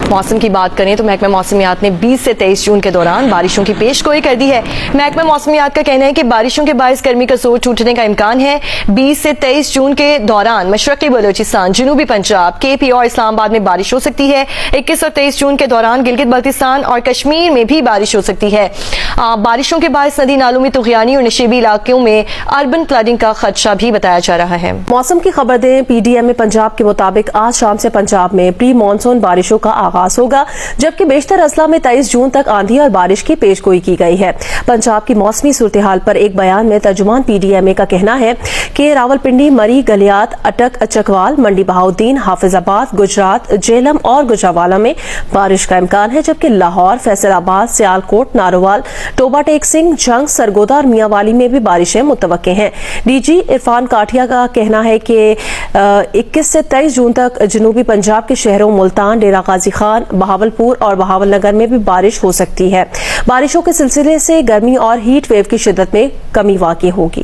موسم کی بات کریں تو محکمہ موسمیات نے 20 سے 23 جون کے دوران بارشوں کی پیش گوئی کر دی ہے۔ محکمہ موسمیات کا کہنا ہے کہ بارشوں کے باعث گرمی کا زور ٹوٹنے کا امکان ہے۔ 20 سے 23 جون کے دوران مشرقی بلوچستان، جنوبی پنجاب، کے پی اور اسلام آباد میں بارش ہو سکتی ہے۔ 21 اور 23 جون کے دوران گلگت بلتستان اور کشمیر میں بھی بارش ہو سکتی ہے۔ بارشوں کے باعث ندی نالوں میں طغیانی اور نشیبی علاقوں میں اربن فلڈنگ کا خدشہ بھی بتایا جا رہا ہے۔ موسم کی خبر دیں، پی ڈی ایم پنجاب کے مطابق آج شام سے پنجاب میں پری مانسون بارشوں کا آغاز ہوگا، جبکہ بیشتر اضلاع میں 23 جون تک آندھی اور بارش کی پیش گوئی کی گئی ہے۔ پنجاب کی موسمی صورتحال پر ایک بیان میں ترجمان پی ڈی ایم اے کا کہنا ہے کہ راولپنڈی، مری، گلیات، اٹک، چکوال، منڈی بہاؤدین، حافظ آباد، گجرات، جیلم اور گجرانوالہ میں بارش کا امکان ہے، جبکہ لاہور، فیصل آباد، سیالکوٹ، نارووال، ٹوبا ٹیک سنگھ، جھنگ، سرگودا اور میاں والی میں بھی بارشیں متوقع ہیں۔ ڈی جی عرفان کاٹھیا کا کہنا ہے کہ 21 سے 23 جون تک جنوبی پنجاب کے شہروں ملتان، ڈیرہ غازی خان، بہاولپور اور بہاول نگر میں بھی بارش ہو سکتی ہے۔ بارشوں کے سلسلے سے گرمی اور ہیٹ ویو کی شدت میں کمی واقع ہوگی۔